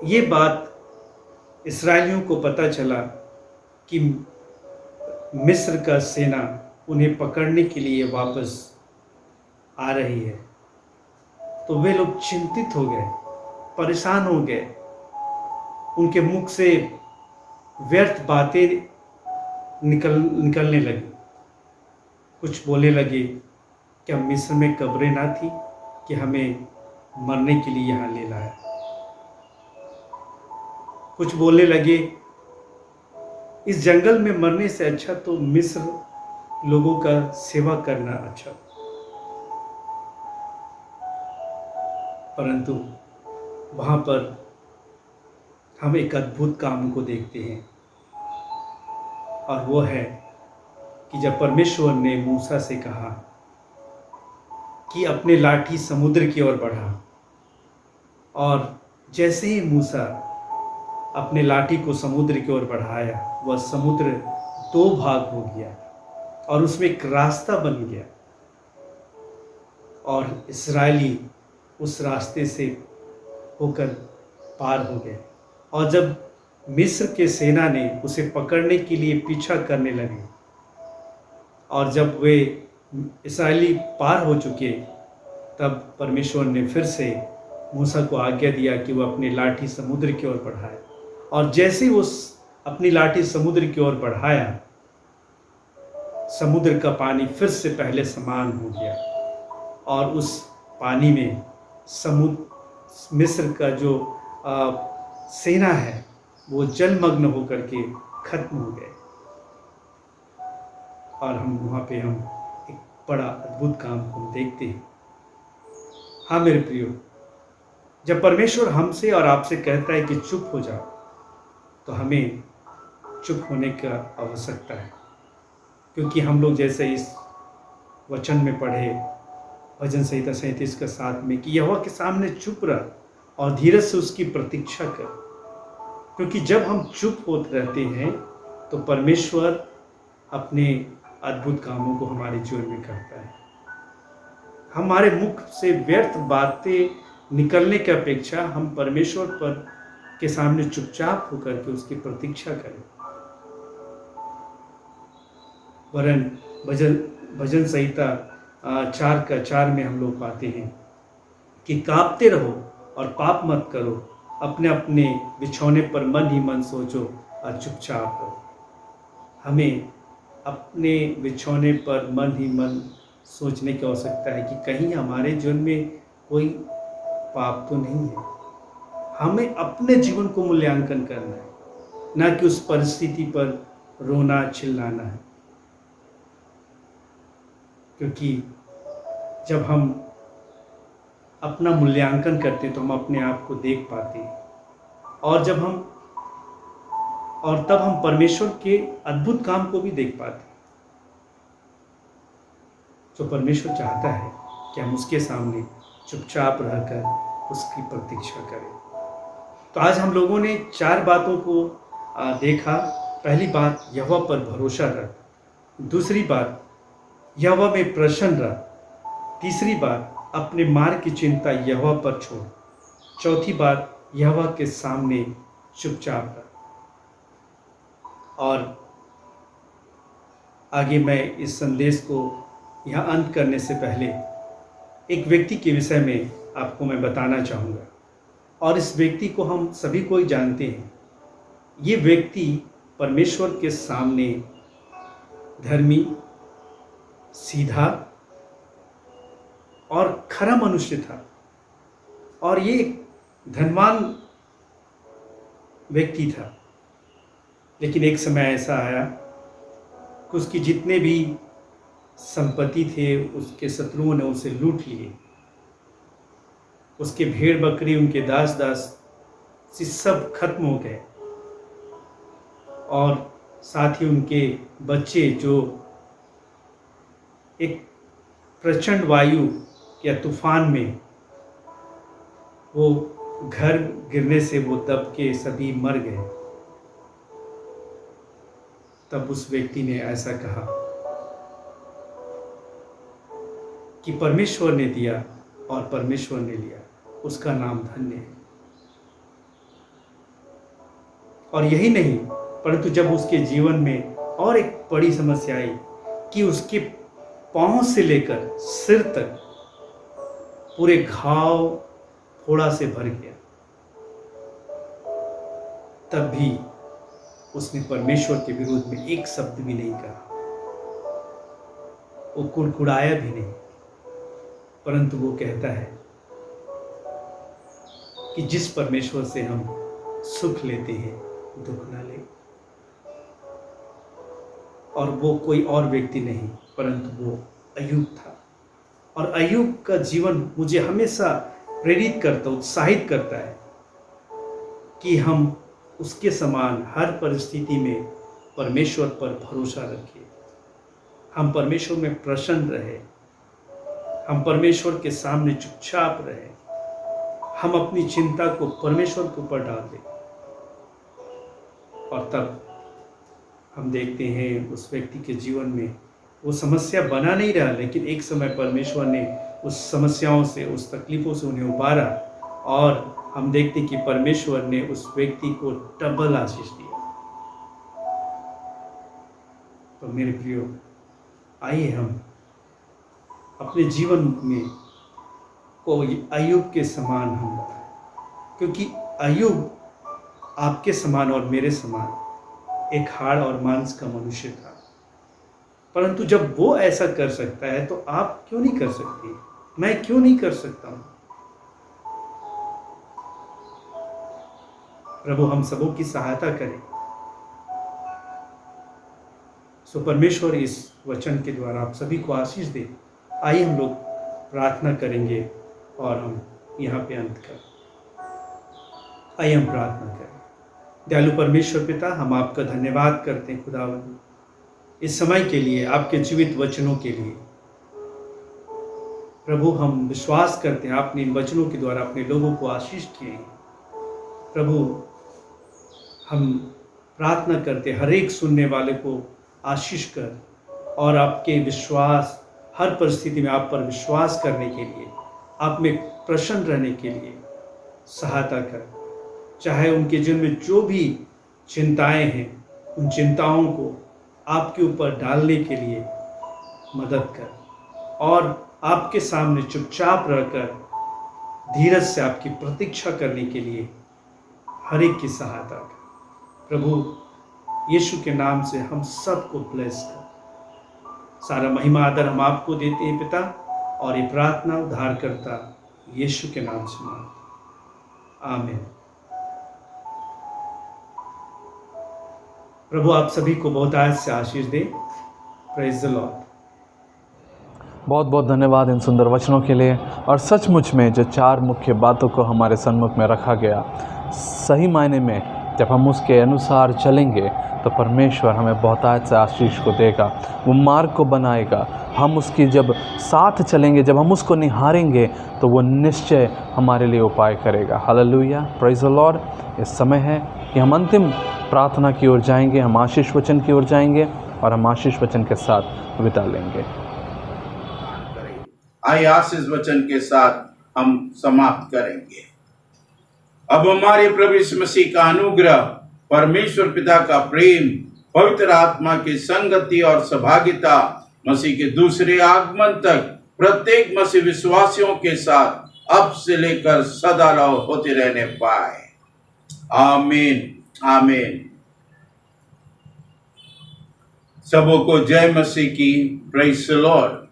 ये बात इस्राएलियों को पता चला कि मिस्र का सेना उन्हें पकड़ने के लिए वापस आ रही है, तो वे लोग चिंतित हो गए, परेशान हो गए। उनके मुख से व्यर्थ बातें निकलने लगी। कुछ बोलने लगे, क्या मिस्र में कब्रें ना थी कि हमें मरने के लिए यहाँ ले लाया। कुछ बोलने लगे, इस जंगल में मरने से अच्छा तो मिस्र लोगों का सेवा करना अच्छा। परंतु वहाँ पर हम एक अद्भुत काम को देखते हैं, और वो है कि जब परमेश्वर ने मूसा से कहा कि अपने लाठी समुद्र की ओर बढ़ा, और जैसे ही मूसा अपने लाठी को समुद्र की ओर बढ़ाया, वह समुद्र 2 भाग हो गया और उसमें एक रास्ता बन गया, और इस्राएली उस रास्ते से होकर पार हो गए। और जब मिस्र के सेना ने उसे पकड़ने के लिए पीछा करने लगे, और जब वे इस्राएली पार हो चुके, तब परमेश्वर ने फिर से मूसा को आज्ञा दिया कि वह अपनी लाठी समुद्र की ओर बढ़ाए। और जैसे ही वो अपनी लाठी समुद्र की ओर बढ़ाया, समुद्र का पानी फिर से पहले समान हो गया, और उस पानी में मिस्र का जो सेना है वो जलमग्न होकर के खत्म हो गए। और हम वहाँ पे एक बड़ा अद्भुत काम को देखते हैं। हाँ मेरे प्रियो, जब परमेश्वर हमसे और आपसे कहता है कि चुप हो जाओ, तो हमें चुप होने का आवश्यकता है, क्योंकि हम लोग जैसे इस वचन में पढ़े भजन संहिता 37 के 7 में कि यहोवा के सामने चुप रह और धीरज से उसकी प्रतीक्षा कर, क्योंकि जब हम चुप होते रहते हैं तो परमेश्वर अपने अद्भुत कामों को हमारे जीवन में करता है। हमारे मुख से व्यर्थ बातें निकलने की अपेक्षा हम परमेश्वर पर के सामने चुपचाप होकर के उसकी प्रतीक्षा करें। वरन भजन संहिता 4:4 में हम लोग पाते हैं कि कांपते रहो और पाप मत करो, अपने अपने बिछौने पर मन ही मन सोचो और चुपचाप रहो। हमें अपने बिछौने पर मन ही मन सोचने की आवश्यकता है कि कहीं हमारे जीवन में कोई पाप तो नहीं है। हमें अपने जीवन को मूल्यांकन करना है, ना कि उस परिस्थिति पर रोना चिल्लाना है। क्योंकि जब हम अपना मूल्यांकन करते हैं तो हम अपने आप को देख पाते हैं, और तब हम परमेश्वर के अद्भुत काम को भी देख पाते हैं। तो परमेश्वर चाहता है कि हम उसके सामने चुपचाप रहकर उसकी प्रतीक्षा करें। तो आज हम लोगों ने 4 बातों को देखा। पहली बात, यहोवा पर भरोसा रख। दूसरी बात, यहोवा में प्रसन्न रह। तीसरी बात, अपने मार्ग की चिंता यहोवा पर छोड़। चौथी बात, यहोवा के सामने चुपचाप रह। और आगे मैं इस संदेश को यहाँ अंत करने से पहले एक व्यक्ति के विषय में आपको मैं बताना चाहूँगा, और इस व्यक्ति को हम सभी कोई जानते हैं। ये व्यक्ति परमेश्वर के सामने धर्मी, सीधा और खरा मनुष्य था, और ये एक धनवान व्यक्ति था। लेकिन एक समय ऐसा आया कि उसकी जितने भी संपत्ति थे उसके शत्रुओं ने उसे लूट लिए। उसके भेड़ बकरी, उनके दास दास सब खत्म हो गए, और साथ ही उनके बच्चे जो एक प्रचंड वायु या तूफान में वो घर गिरने से वो दब के सभी मर गए। तब उस व्यक्ति ने ऐसा कहा कि परमेश्वर ने दिया और परमेश्वर ने लिया, उसका नाम धन्य है। और यही नहीं, परंतु जब उसके जीवन में और एक बड़ी समस्या आई कि उसके पांव से लेकर सिर तक पूरे घाव फोड़ा से भर गया, तब भी उसने परमेश्वर के विरोध में एक शब्द भी नहीं कहा, वो कुड़कुड़ाया भी नहीं, परंतु वो कहता है कि जिस परमेश्वर से हम सुख लेते हैं दुख ना ले। और वो कोई और व्यक्ति नहीं परंतु वो अय्यूब था। और अय्यूब का जीवन मुझे हमेशा प्रेरित करता, उत्साहित करता है कि हम उसके समान हर परिस्थिति में परमेश्वर पर भरोसा रखें, हम परमेश्वर में प्रसन्न रहे, हम परमेश्वर के सामने चुपचाप रहे, हम अपनी चिंता को परमेश्वर के ऊपर डाल दें। और तब हम देखते हैं उस व्यक्ति के जीवन में वो समस्या बना नहीं रहा, लेकिन एक समय परमेश्वर ने उस समस्याओं से, उस तकलीफों से उन्हें उबारा और हम देखते हैं कि परमेश्वर ने उस व्यक्ति को डबल आशीष दिया। तो मेरे प्रियो, आइए हम अपने जीवन में कोई अय्यूब के समान हम बनाएं, क्योंकि अय्यूब आपके समान और मेरे समान एक हाड़ और मांस का मनुष्य था। परंतु जब वो ऐसा कर सकता है तो आप क्यों नहीं कर सकते? मैं क्यों नहीं कर सकता हूं? प्रभु हम सबों की सहायता करें। सो परमेश्वर इस वचन के द्वारा आप सभी को आशीष दे। आइए हम लोग प्रार्थना करेंगे और हम यहाँ पे अंत कर। आइए हम प्रार्थना करें। दयालु परमेश्वर पिता, हम आपका धन्यवाद करते हैं खुदावन इस समय के लिए, आपके जीवित वचनों के लिए। प्रभु हम विश्वास करते हैं आपने इन वचनों के द्वारा अपने लोगों को आशीष किए हैं। प्रभु हम प्रार्थना करते हर एक सुनने वाले को आशीष कर और आपके विश्वास, हर परिस्थिति में आप पर विश्वास करने के लिए, आप में प्रसन्न रहने के लिए सहायता कर। चाहे उनके जीवन में जो भी चिंताएं हैं, उन चिंताओं को आपके ऊपर डालने के लिए मदद कर और आपके सामने चुपचाप रहकर धीरज से आपकी प्रतीक्षा करने के लिए हर एक की सहायता कर। प्रभु यीशु के नाम से हम सबको ब्लेस कर। सारा महिमा आदर हम आपको देते हैं पिता, और ये प्रार्थना उद्धारकर्ता यीशु के नाम से मांगते, आमीन। प्रभु आप सभी को बहुत आज से आशीष दे। Praise the lord. बहुत बहुत धन्यवाद इन सुंदर वचनों के लिए। और सचमुच में जो चार मुख्य बातों को हमारे सन्मुख में रखा गया, सही मायने में जब हम उसके अनुसार चलेंगे तो परमेश्वर हमें बहुतायत से आशीष को देगा, वो मार्ग को बनाएगा। हम उसकी जब साथ चलेंगे, जब हम उसको निहारेंगे तो वो निश्चय हमारे लिए उपाय करेगा। Hallelujah, praise the Lord. इस समय है कि हम अंतिम प्रार्थना की ओर जाएंगे, हम आशीष वचन की ओर जाएंगे और हम आशीष वचन के साथ बिता लेंगे। आइए आशीष वचन के साथ हम समाप्त करेंगे। अब हमारे प्रभु यीशु मसीह का अनुग्रह, परमेश्वर पिता का प्रेम, पवित्र आत्मा की संगति और सहभागिता मसीह के दूसरे आगमन तक प्रत्येक मसीह विश्वासियों के साथ अब से लेकर सदा होते रहने पाए। आमीन, आमीन। सबों को जय मसीह की। Praise the Lord.